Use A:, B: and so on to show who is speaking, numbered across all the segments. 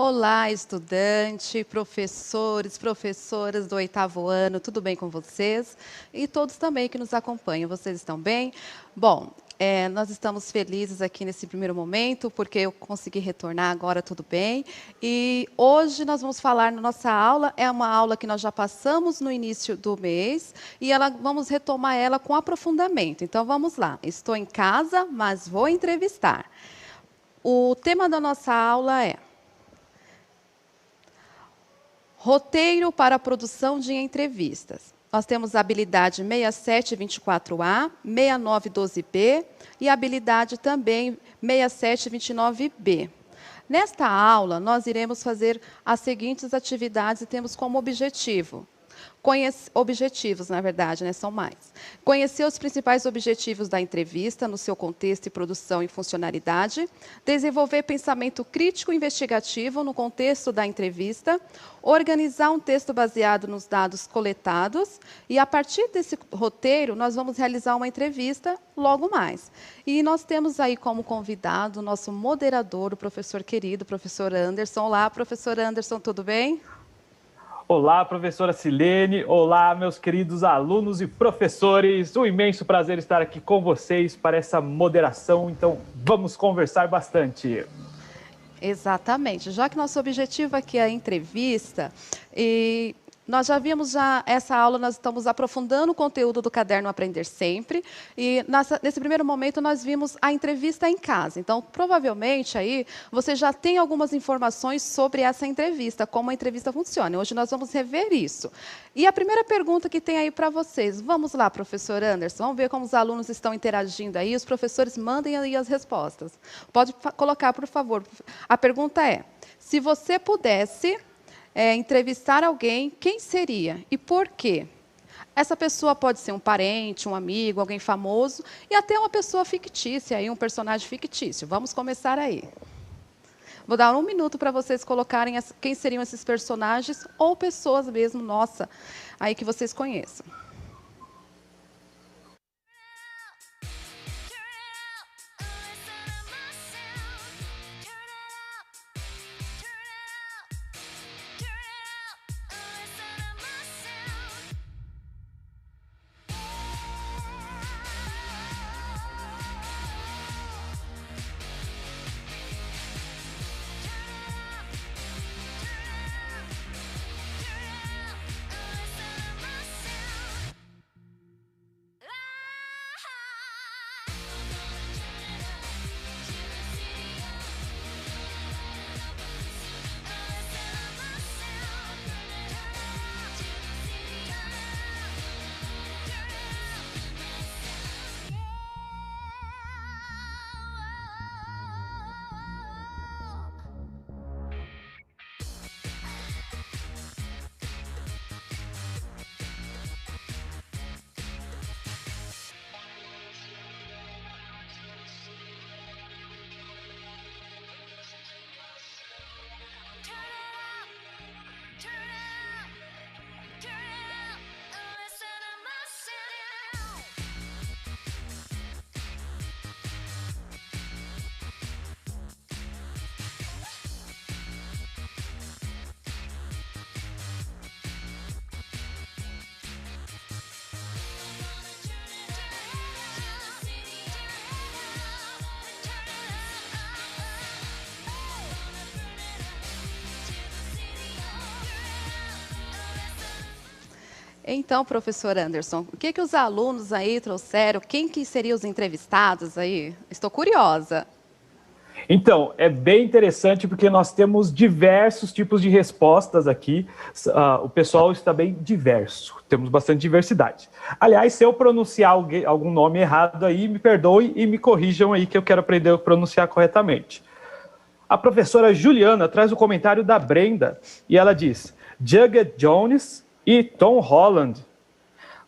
A: Olá, estudante, professores, professoras do 8º ano, tudo bem com vocês? E todos também que nos acompanham, vocês estão bem? Bom, nós estamos felizes aqui nesse primeiro momento, porque eu consegui retornar agora, tudo bem. E hoje nós vamos falar na nossa aula, é uma aula que nós já passamos no início do mês, e vamos retomar ela com aprofundamento. Então vamos lá, estou em casa, mas vou entrevistar. O tema da nossa aula é roteiro para a produção de entrevistas. Nós temos a habilidade 6724A, 6912B e a habilidade também 6729B. Nesta aula, nós iremos fazer as seguintes atividades e temos como objetivo. Objetivos, na verdade, né, são mais. Conhecer os principais objetivos da entrevista, no seu contexto e produção e funcionalidade. Desenvolver pensamento crítico e investigativo no contexto da entrevista. Organizar um texto baseado nos dados coletados. E, a partir desse roteiro, nós vamos realizar uma entrevista logo mais. E nós temos aí como convidado o nosso moderador, o professor querido, professor Anderson. Olá, professor Anderson, tudo bem?
B: Olá, professora Silene. Olá, meus queridos alunos e professores. Um imenso prazer estar aqui com vocês para essa moderação. Então, vamos conversar bastante.
A: Exatamente. Já que nosso objetivo aqui é a entrevista, nós já vimos essa aula, nós estamos aprofundando o conteúdo do caderno Aprender Sempre, e nesse primeiro momento nós vimos a entrevista em casa. Então, provavelmente, aí, você já tem algumas informações sobre essa entrevista, como a entrevista funciona. Hoje nós vamos rever isso. E a primeira pergunta que tem aí para vocês, vamos lá, professor Anderson, vamos ver como os alunos estão interagindo aí, os professores mandem aí as respostas. Pode colocar, por favor. A pergunta é, se você pudesse entrevistar alguém, quem seria e por quê? Essa pessoa pode ser um parente, um amigo, alguém famoso e até uma pessoa fictícia, aí, um personagem fictício. Vamos começar aí. Vou dar 1 minuto para vocês colocarem quem seriam esses personagens ou pessoas mesmo, nossa, aí que vocês conheçam. Então, professor Anderson, o que os alunos aí trouxeram? Quem que seriam os entrevistados aí? Estou curiosa.
B: Então, é bem interessante porque nós temos diversos tipos de respostas aqui. O pessoal está bem diverso, temos bastante diversidade. Aliás, se eu pronunciar algum nome errado aí, me perdoe e me corrijam aí que eu quero aprender a pronunciar corretamente. A professora Juliana traz o comentário da Brenda e ela diz Jughead Jones e Tom Holland.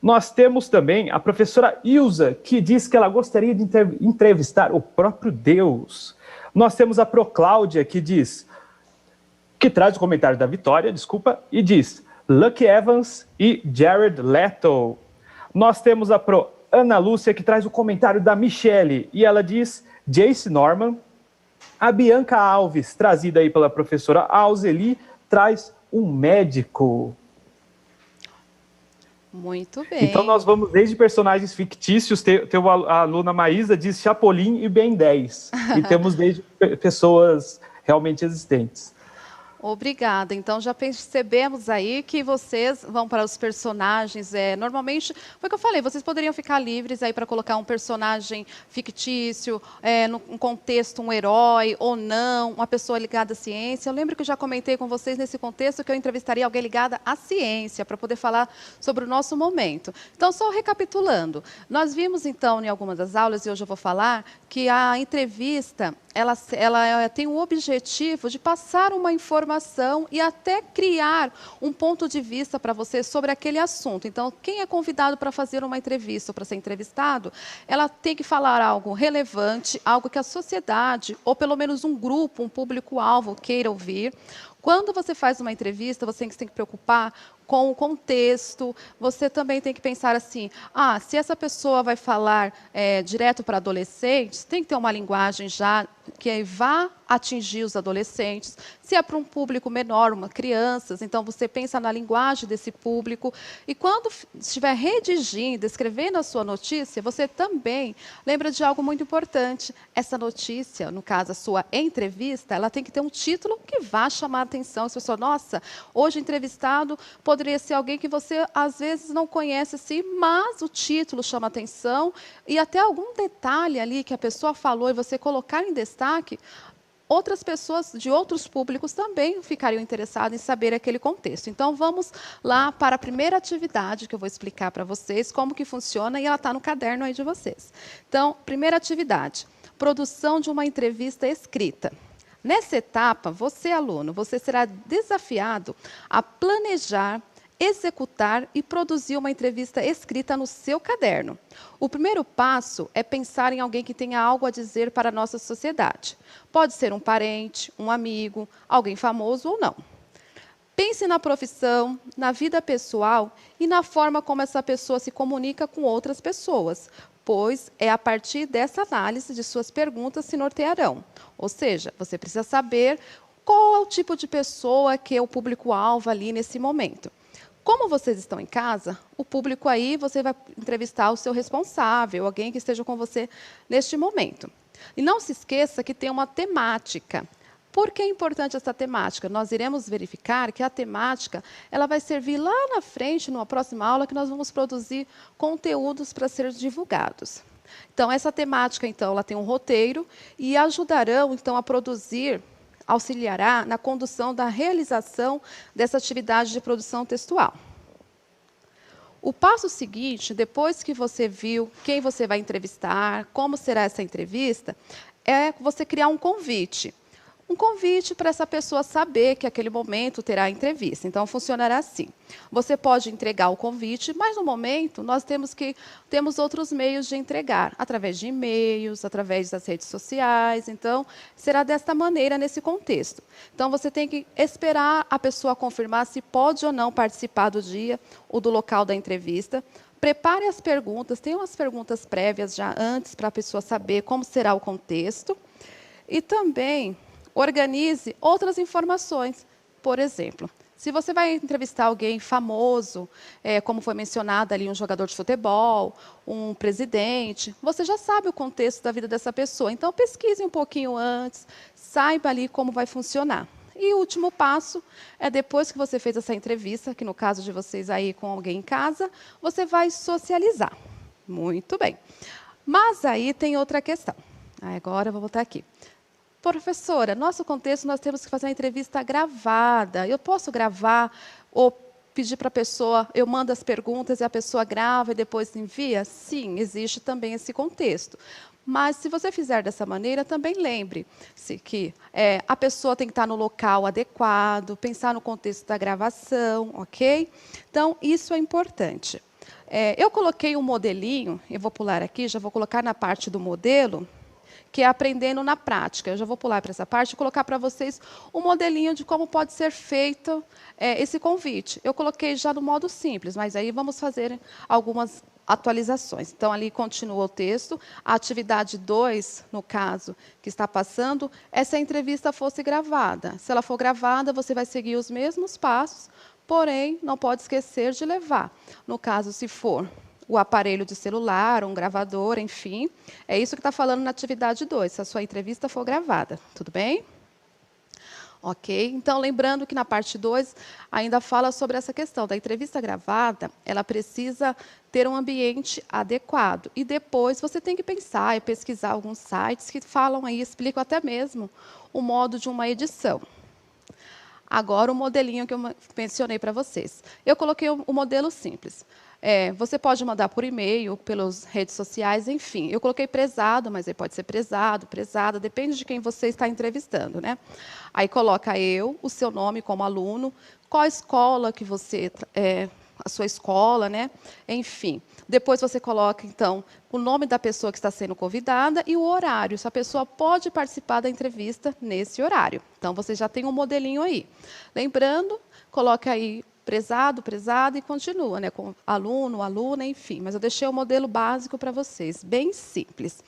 B: Nós temos também a professora Ilza, que diz que ela gostaria de entrevistar o próprio Deus. Nós temos a Pro Cláudia, que traz o comentário da Vitória, e diz Lucky Evans e Jared Leto. Nós temos a Pro Ana Lúcia, que traz o comentário da Michelle, e ela diz Jace Norman. A Bianca Alves, trazida aí pela professora Alzeli, traz um médico.
A: Muito bem.
B: Então nós vamos desde personagens fictícios, a aluna Maísa diz Chapolin e Ben 10. E temos desde pessoas realmente existentes.
A: Obrigada. Então, já percebemos aí que vocês vão para os personagens. Normalmente, foi o que eu falei, vocês poderiam ficar livres aí para colocar um personagem fictício, num contexto, um herói ou não, uma pessoa ligada à ciência. Eu lembro que eu já comentei com vocês nesse contexto que eu entrevistaria alguém ligada à ciência para poder falar sobre o nosso momento. Então, só recapitulando, nós vimos então em algumas das aulas, e hoje eu vou falar, que a entrevista ela tem o objetivo de passar uma informação e até criar um ponto de vista para você sobre aquele assunto. Então, quem é convidado para fazer uma entrevista ou para ser entrevistado, ela tem que falar algo relevante, algo que a sociedade, ou pelo menos um grupo, um público-alvo queira ouvir. Quando você faz uma entrevista, você tem que se preocupar com o contexto, você também tem que pensar assim, se essa pessoa vai falar direto para adolescentes, tem que ter uma linguagem já que vá atingir os adolescentes. Se é para um público menor, crianças, então você pensa na linguagem desse público. E quando estiver redigindo, escrevendo a sua notícia, você também lembra de algo muito importante. Essa notícia, no caso a sua entrevista, ela tem que ter um título que vá chamar a atenção. As pessoas, nossa, hoje entrevistado poderia ser alguém que você às vezes não conhece assim, mas o título chama a atenção e até algum detalhe ali que a pessoa falou e você colocar em destaque, outras pessoas de outros públicos também ficariam interessadas em saber aquele contexto. Então, vamos lá para a primeira atividade que eu vou explicar para vocês, como que funciona, e ela está no caderno aí de vocês. Então, primeira atividade, produção de uma entrevista escrita. Nessa etapa, você, aluno, você será desafiado a planejar, executar e produzir uma entrevista escrita no seu caderno. O primeiro passo é pensar em alguém que tenha algo a dizer para a nossa sociedade. Pode ser um parente, um amigo, alguém famoso ou não. Pense na profissão, na vida pessoal e na forma como essa pessoa se comunica com outras pessoas, pois é a partir dessa análise de suas perguntas se nortearão. Ou seja, você precisa saber qual é o tipo de pessoa que é o público-alvo ali nesse momento. Como vocês estão em casa, o público aí, você vai entrevistar o seu responsável, alguém que esteja com você neste momento. E não se esqueça que tem uma temática. Por que é importante essa temática? Nós iremos verificar que a temática ela vai servir lá na frente, numa próxima aula, que nós vamos produzir conteúdos para ser divulgados. Então, essa temática, então, ela tem um roteiro e ajudarão, então, a produzir, auxiliará na condução da realização dessa atividade de produção textual. O passo seguinte, depois que você viu quem você vai entrevistar, como será essa entrevista, é você criar um convite. Um convite para essa pessoa saber que aquele momento terá a entrevista. Então, funcionará assim. Você pode entregar o convite, mas no momento nós temos outros meios de entregar, através de e-mails, através das redes sociais. Então, será desta maneira nesse contexto. Então, você tem que esperar a pessoa confirmar se pode ou não participar do dia ou do local da entrevista. Prepare as perguntas, tenha umas perguntas prévias já antes para a pessoa saber como será o contexto. E também organize outras informações. Por exemplo, se você vai entrevistar alguém famoso, como foi mencionado ali, um jogador de futebol, um presidente, você já sabe o contexto da vida dessa pessoa. Então, pesquise um pouquinho antes, saiba ali como vai funcionar. E o último passo é, depois que você fez essa entrevista, que no caso de vocês aí com alguém em casa, você vai socializar. Muito bem. Mas aí tem outra questão. Agora eu vou voltar aqui. Professora, nosso contexto, nós temos que fazer uma entrevista gravada. Eu posso gravar ou pedir para a pessoa, eu mando as perguntas e a pessoa grava e depois envia? Sim, existe também esse contexto. Mas, se você fizer dessa maneira, também lembre-se que a pessoa tem que estar no local adequado, pensar no contexto da gravação, ok? Então, isso é importante. Eu coloquei um modelinho, eu vou pular aqui, já vou colocar na parte do modelo, que é aprendendo na prática. Eu já vou pular para essa parte e colocar para vocês um modelinho de como pode ser feito esse convite. Eu coloquei já no modo simples, mas aí vamos fazer algumas atualizações. Então, ali continua o texto. A atividade 2, no caso, que está passando, é se a entrevista fosse gravada. Se ela for gravada, você vai seguir os mesmos passos, porém, não pode esquecer de levar. No caso, se for o aparelho de celular, um gravador, enfim, é isso que está falando na atividade 2, se a sua entrevista for gravada. Tudo bem? Ok? Então, lembrando que na parte 2 ainda fala sobre essa questão da entrevista gravada, ela precisa ter um ambiente adequado. E depois você tem que pensar e pesquisar alguns sites que falam aí, explicam até mesmo o modo de uma edição. Agora, o modelinho que eu mencionei para vocês. Eu coloquei o modelo simples. Você pode mandar por e-mail, pelas redes sociais, enfim. Eu coloquei prezado, mas ele pode ser prezado, prezada, depende de quem você está entrevistando, né? Aí coloca eu, o seu nome como aluno, qual a escola que você... a sua escola, né? Enfim. Depois você coloca, então, o nome da pessoa que está sendo convidada e o horário, se a pessoa pode participar da entrevista nesse horário. Então, você já tem um modelinho aí. Lembrando, coloca aí prezado, prezada e continua, né? Com aluno, aluna, enfim. Mas eu deixei o modelo básico para vocês, bem simples.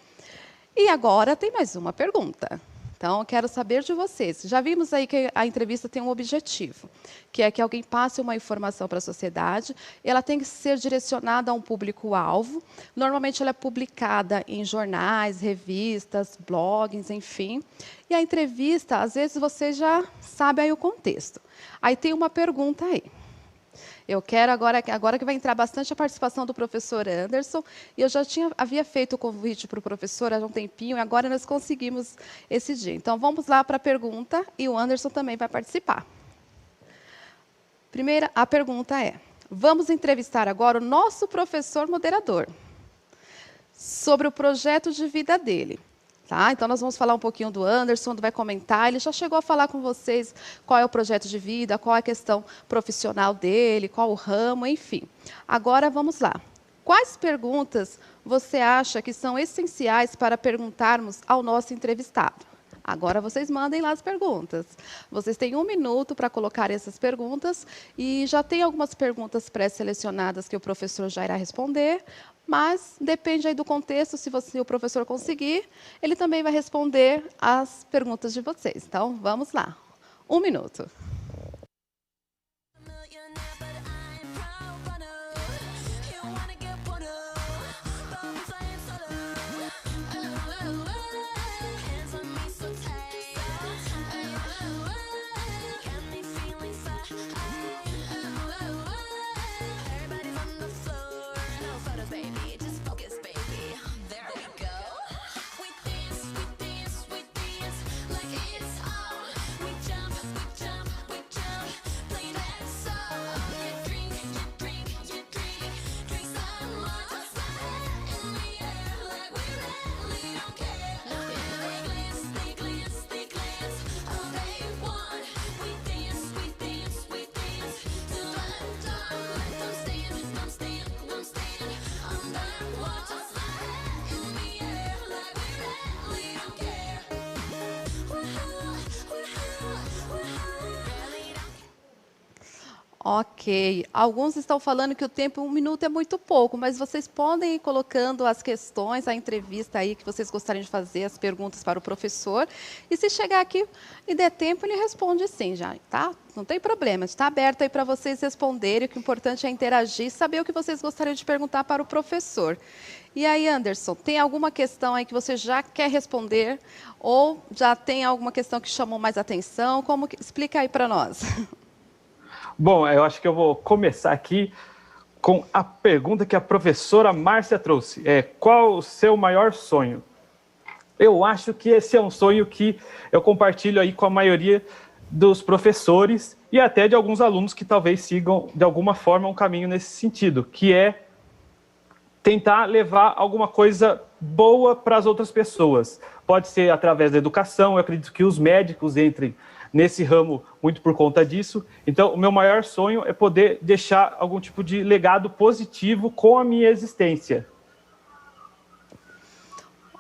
A: E agora tem mais uma pergunta. Então, eu quero saber de vocês. Já vimos aí que a entrevista tem um objetivo, que é que alguém passe uma informação para a sociedade. Ela tem que ser direcionada a um público-alvo. Normalmente, ela é publicada em jornais, revistas, blogs, enfim. E a entrevista, às vezes, você já sabe aí o contexto. Aí tem uma pergunta aí. Eu quero agora que vai entrar bastante a participação do professor Anderson, e eu já havia feito o convite para o professor há um tempinho, e agora nós conseguimos esse dia. Então, vamos lá para a pergunta, e o Anderson também vai participar. Primeira, a pergunta é, vamos entrevistar agora o nosso professor moderador, sobre o projeto de vida dele. Tá? Então, nós vamos falar um pouquinho do Anderson, vai comentar. Ele já chegou a falar com vocês qual é o projeto de vida, qual é a questão profissional dele, qual o ramo, enfim. Agora, vamos lá. Quais perguntas você acha que são essenciais para perguntarmos ao nosso entrevistado? Agora, vocês mandem lá as perguntas. Vocês têm 1 minuto para colocar essas perguntas, e já tem algumas perguntas pré-selecionadas que o professor já irá responder, mas depende aí do contexto, se o professor conseguir, ele também vai responder as perguntas de vocês. Então, vamos lá. 1 minuto. Ok. Alguns estão falando que o tempo 1 minuto é muito pouco, mas vocês podem ir colocando as questões, a entrevista aí que vocês gostariam de fazer, as perguntas para o professor. E se chegar aqui e der tempo, ele responde sim já, tá? Não tem problema, está aberto aí para vocês responderem. O que é importante é interagir, saber o que vocês gostariam de perguntar para o professor. E aí, Anderson, tem alguma questão aí que você já quer responder? Ou já tem alguma questão que chamou mais atenção? Explica aí para nós.
B: Bom, eu acho que eu vou começar aqui com a pergunta que a professora Márcia trouxe. Qual o seu maior sonho? Eu acho que esse é um sonho que eu compartilho aí com a maioria dos professores e até de alguns alunos que talvez sigam, de alguma forma, um caminho nesse sentido, que é tentar levar alguma coisa boa para as outras pessoas. Pode ser através da educação, eu acredito que os médicos entrem nesse ramo muito por conta disso. Então, o meu maior sonho é poder deixar algum tipo de legado positivo com a minha existência.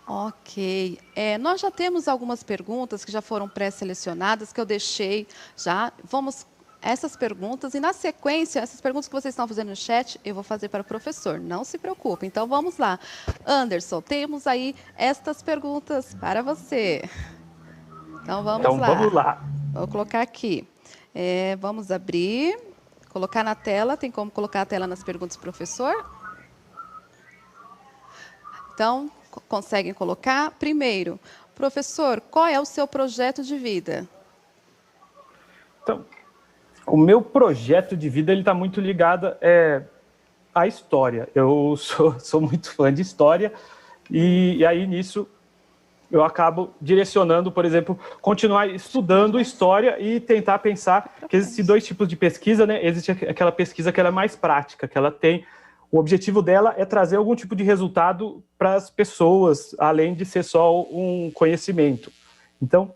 A: Ok. Nós já temos algumas perguntas que já foram pré-selecionadas, que eu deixei já. Vamos essas perguntas e, na sequência, essas perguntas que vocês estão fazendo no chat, eu vou fazer para o professor, não se preocupe. Então, vamos lá. Anderson, temos aí estas perguntas para você. Então, vamos lá.
B: Vamos lá.
A: Vou colocar aqui. Vamos abrir, colocar na tela. Tem como colocar a tela nas perguntas, professor? Então, conseguem colocar? Primeiro, professor, qual é o seu projeto de vida?
B: Então, o meu projeto de vida está muito ligado à história. Eu sou muito fã de história e aí nisso eu acabo direcionando, por exemplo, continuar estudando história e tentar pensar que existem dois tipos de pesquisa, né? Existe aquela pesquisa que ela é mais prática, que ela tem... O objetivo dela é trazer algum tipo de resultado para as pessoas, além de ser só um conhecimento. Então,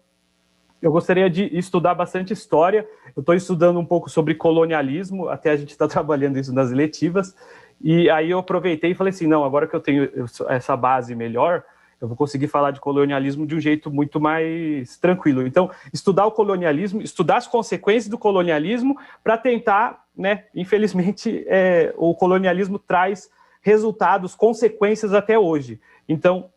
B: eu gostaria de estudar bastante história. Eu estou estudando um pouco sobre colonialismo, até a gente está trabalhando isso nas eletivas. E aí eu aproveitei e falei assim, não, agora que eu tenho essa base melhor, eu vou conseguir falar de colonialismo de um jeito muito mais tranquilo. Então, estudar o colonialismo, estudar as consequências do colonialismo para tentar, né, infelizmente, o colonialismo traz resultados, consequências até hoje. Então,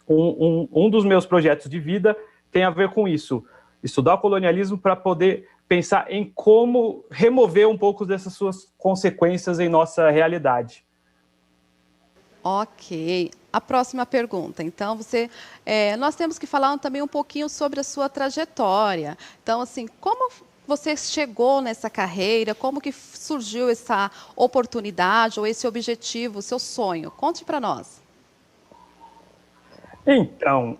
B: um dos meus projetos de vida tem a ver com isso, estudar o colonialismo para poder pensar em como remover um pouco dessas suas consequências em nossa realidade.
A: Ok. A próxima pergunta. Então, nós temos que falar também um pouquinho sobre a sua trajetória. Então, assim, como você chegou nessa carreira? Como que surgiu essa oportunidade ou esse objetivo, o seu sonho? Conte para nós.
B: Então,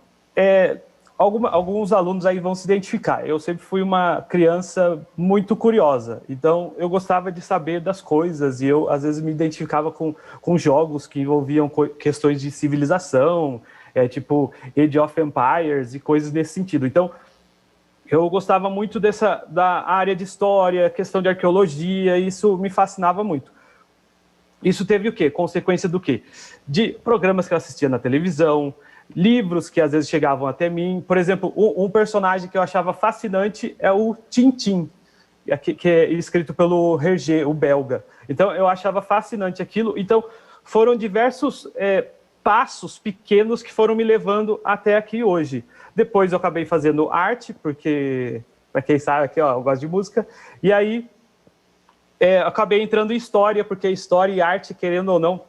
B: alguns alunos aí vão se identificar. Eu sempre fui uma criança muito curiosa, então eu gostava de saber das coisas e eu, às vezes, me identificava com jogos que envolviam questões de civilização, tipo Age of Empires e coisas nesse sentido. Então, eu gostava muito da área de história, questão de arqueologia, e isso me fascinava muito. Isso teve o quê? Consequência do quê? De programas que eu assistia na televisão, livros que às vezes chegavam até mim. Por exemplo, um personagem que eu achava fascinante é o Tintin, que é escrito pelo Hergé, o belga. Então, eu achava fascinante aquilo. Então, foram diversos passos pequenos que foram me levando até aqui hoje. Depois eu acabei fazendo arte, porque, para quem sabe aqui, eu gosto de música. E aí, acabei entrando em história, porque história e arte, querendo ou não,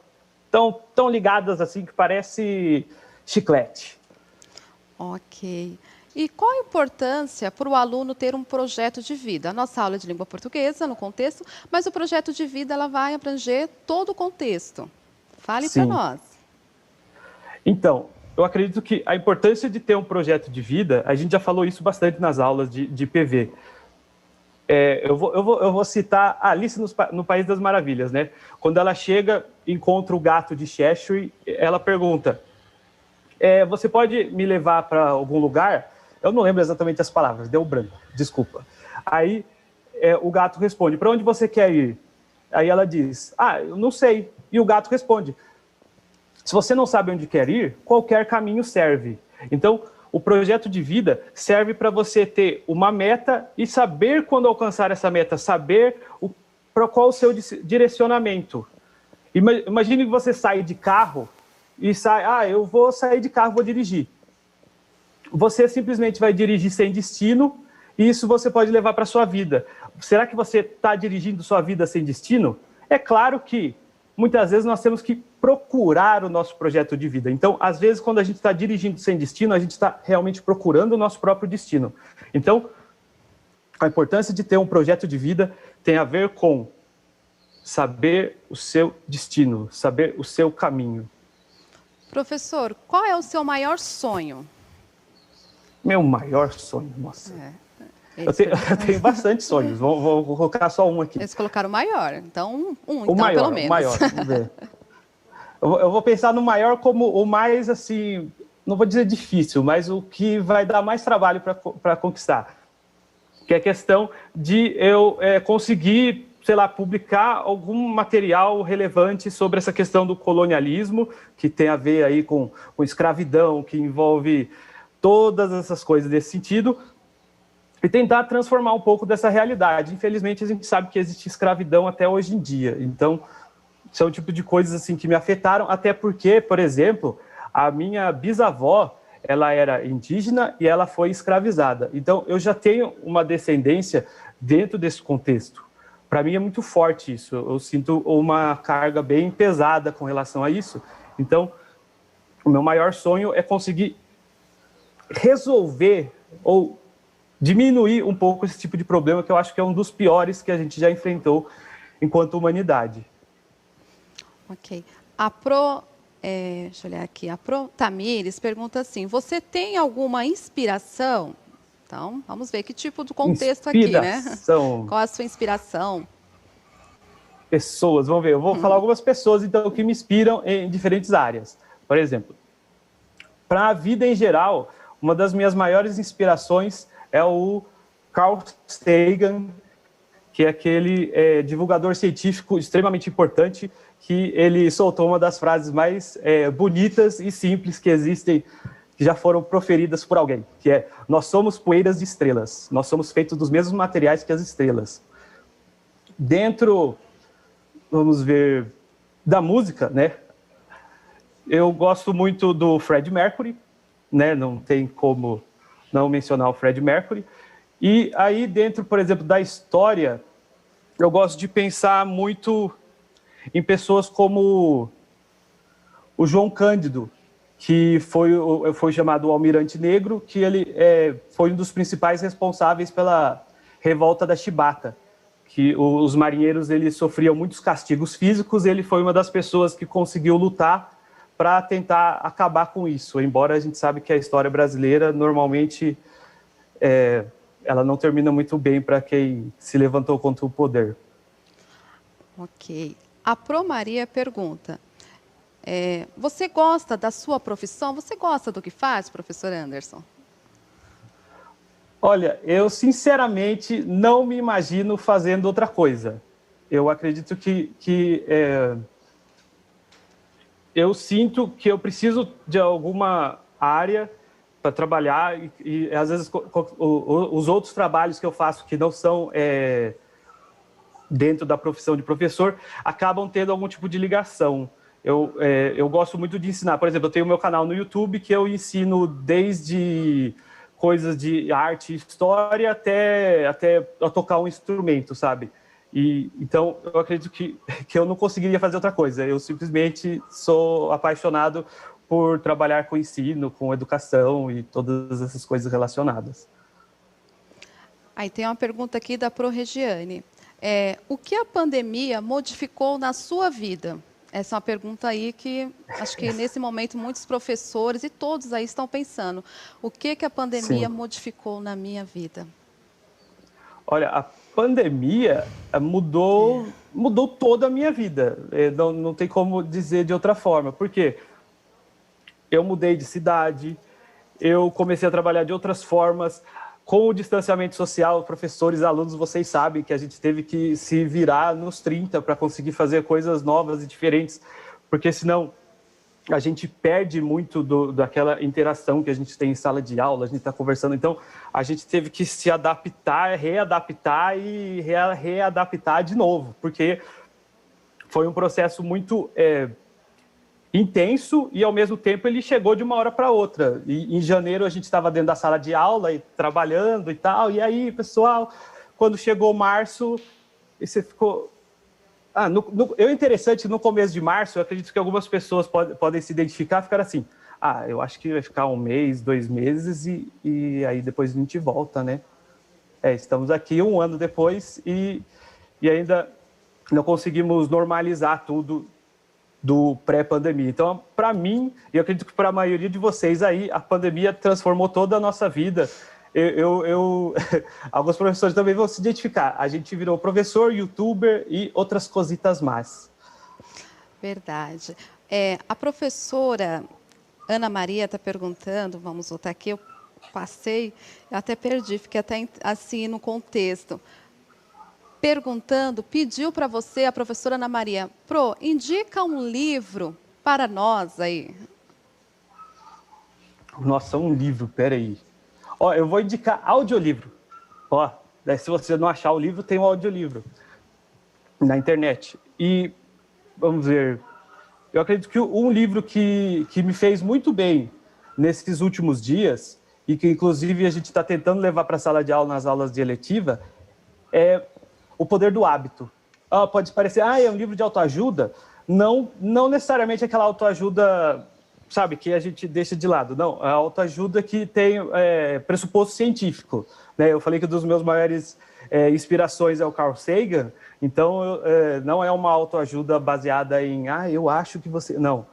B: tão ligadas assim que parece chiclete.
A: Ok. E qual a importância para o aluno ter um projeto de vida? A nossa aula é de língua portuguesa, no contexto, mas o projeto de vida ela vai abranger todo o contexto. Fale para nós.
B: Então, eu acredito que a importância de ter um projeto de vida, a gente já falou isso bastante nas aulas de PV. Eu vou citar a Alice no País das Maravilhas, né? Quando ela chega, encontra o gato de Cheshire, ela pergunta: você pode me levar para algum lugar? Eu não lembro exatamente as palavras, deu branco, desculpa. Aí o gato responde: para onde você quer ir? Aí ela diz: eu não sei. E o gato responde: se você não sabe onde quer ir, qualquer caminho serve. Então, o projeto de vida serve para você ter uma meta e saber quando alcançar essa meta, saber para qual o seu direcionamento. Imagine que você sai de carro e sai, eu vou sair de carro, vou dirigir. Você simplesmente vai dirigir sem destino e isso você pode levar para a sua vida. Será que você está dirigindo sua vida sem destino? É claro que muitas vezes nós temos que procurar o nosso projeto de vida. Então, às vezes, quando a gente está dirigindo sem destino, a gente está realmente procurando o nosso próprio destino. Então, a importância de ter um projeto de vida tem a ver com saber o seu destino, saber o seu caminho.
A: Professor, qual é o seu maior sonho?
B: Meu maior sonho, nossa. Eu tenho bastante sonhos, vou colocar só um aqui.
A: Eles colocaram o maior, então
B: maior,
A: pelo menos.
B: O maior, vamos ver. Eu vou pensar no maior como o mais, assim, não vou dizer difícil, mas o que vai dar mais trabalho para conquistar. Que é a questão de eu conseguir, sei lá, publicar algum material relevante sobre essa questão do colonialismo, que tem a ver aí com escravidão, que envolve todas essas coisas nesse sentido. e tentar transformar um pouco dessa realidade. Infelizmente, a gente sabe que existe escravidão até hoje em dia. Então, são o tipo de coisas assim que me afetaram, até porque, por exemplo, a minha bisavó, ela era indígena e ela foi escravizada. Então, eu já tenho uma descendência dentro desse contexto. Para mim é muito forte isso. Eu sinto uma carga bem pesada com relação a isso. Então, o meu maior sonho é conseguir resolver ou diminuir um pouco esse tipo de problema, que eu acho que é um dos piores que a gente já enfrentou enquanto humanidade.
A: Ok. Deixa eu olhar aqui. A Pro Tamires pergunta assim: você tem alguma inspiração? Então, vamos ver que tipo de contexto aqui, né? Qual a sua inspiração?
B: Pessoas, vamos ver. Eu vou falar algumas pessoas, então, que me inspiram em diferentes áreas. Por exemplo, para a vida em geral, uma das minhas maiores inspirações é o Carl Sagan, que é aquele divulgador científico extremamente importante, que ele soltou uma das frases mais bonitas e simples que existem, que já foram proferidas por alguém, que é: nós somos poeiras de estrelas, nós somos feitos dos mesmos materiais que as estrelas. Dentro, vamos ver, da música, né? Eu gosto muito do Freddie Mercury, né? Não tem como não mencionar o Freddie Mercury. E aí, dentro, por exemplo, da história, eu gosto de pensar muito em pessoas como o João Cândido, que foi chamado o Almirante Negro, que ele foi um dos principais responsáveis pela revolta da Chibata, que os marinheiros eles sofriam muitos castigos físicos, e ele foi uma das pessoas que conseguiu lutar para tentar acabar com isso, embora a gente sabe que a história brasileira normalmente ela não termina muito bem para quem se levantou contra o poder.
A: Ok. A Pro Maria pergunta: você gosta da sua profissão? Você gosta do que faz, professor Anderson?
B: Olha, eu sinceramente não me imagino fazendo outra coisa. Eu acredito que eu sinto que eu preciso de alguma área para trabalhar e às vezes os outros trabalhos que eu faço que não são dentro da profissão de professor acabam tendo algum tipo de ligação. Eu gosto muito de ensinar. Por exemplo, eu tenho meu canal no YouTube que eu ensino desde coisas de arte e história até a tocar um instrumento, sabe? Então, eu acredito que eu não conseguiria fazer outra coisa. Eu simplesmente sou apaixonado por trabalhar com ensino, com educação e todas essas coisas relacionadas.
A: Aí tem uma pergunta aqui da Pro Regiane. O que a pandemia modificou na sua vida? Essa é uma pergunta aí que acho que nesse momento muitos professores e todos aí estão pensando. O que a pandemia modificou na minha vida?
B: Olha, a pandemia mudou toda a minha vida. Não tem como dizer de outra forma. Por quê? Eu mudei de cidade, eu comecei a trabalhar de outras formas. Com o distanciamento social, professores, alunos, vocês sabem que a gente teve que se virar nos 30 para conseguir fazer coisas novas e diferentes, porque senão a gente perde muito daquela interação que a gente tem em sala de aula, a gente está conversando. Então, a gente teve que se adaptar, readaptar e readaptar de novo, porque foi um processo muito intenso e, ao mesmo tempo, ele chegou de uma hora para outra. E, em janeiro, a gente estava dentro da sala de aula e trabalhando e tal. E aí, pessoal, quando chegou março, e você ficou... É interessante, no começo de março, eu acredito que algumas pessoas podem se identificar, ficar assim, eu acho que vai ficar 1 mês, 2 meses e aí depois a gente volta, né? Estamos aqui 1 ano depois e ainda não conseguimos normalizar tudo do pré-pandemia. Então, para mim, e eu acredito que para a maioria de vocês aí, a pandemia transformou toda a nossa vida. Alguns professores também vão se identificar. A gente virou professor, youtuber e outras cositas mais.
A: Verdade. A professora Ana Maria está perguntando, vamos voltar aqui, eu passei, eu até perdi, fiquei até assim no contexto. Perguntando, pediu para você, a professora Ana Maria, indica um livro para nós aí.
B: Nossa, um livro, peraí. Eu vou indicar audiolivro. Ó, daí se você não achar o livro, tem o audiolivro na internet. E, vamos ver, eu acredito que um livro que me fez muito bem nesses últimos dias, e que inclusive a gente está tentando levar para a sala de aula nas aulas de eletiva, é O Poder do Hábito. Pode parecer, é um livro de autoajuda. Não necessariamente aquela autoajuda, sabe, que a gente deixa de lado. Não, a autoajuda que tem pressuposto científico. Né? Eu falei que um dos meus maiores inspirações é o Carl Sagan, então não é uma autoajuda baseada em, eu acho que você... Não.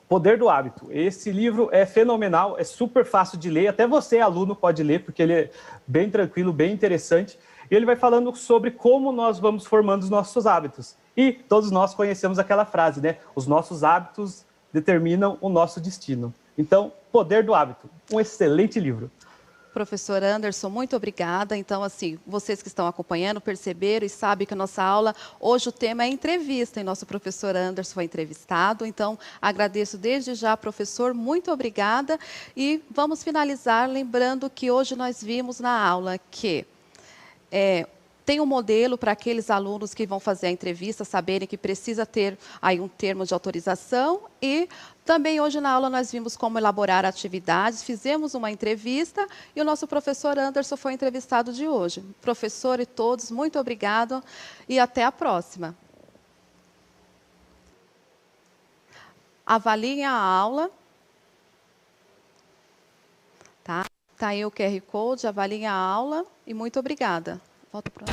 B: Poder do Hábito. Esse livro é fenomenal, é super fácil de ler, até você, aluno, pode ler, porque ele é bem tranquilo, bem interessante. E ele vai falando sobre como nós vamos formando os nossos hábitos. E todos nós conhecemos aquela frase, né? Os nossos hábitos determinam o nosso destino. Então, Poder do Hábito, um excelente livro.
A: Professor Anderson, muito obrigada. Então, assim, vocês que estão acompanhando perceberam e sabem que a nossa aula, hoje o tema é entrevista, e nosso professor Anderson foi entrevistado. Então, agradeço desde já, professor, muito obrigada. E vamos finalizar lembrando que hoje nós vimos na aula que tem um modelo para aqueles alunos que vão fazer a entrevista saberem que precisa ter aí um termo de autorização, e também hoje na aula nós vimos como elaborar atividades, fizemos uma entrevista e o nosso professor Anderson foi o entrevistado de hoje. Professor e todos, muito obrigado e até a próxima. Avaliem a aula. Tá aí o QR Code, avaliem a aula e muito obrigada. Volta para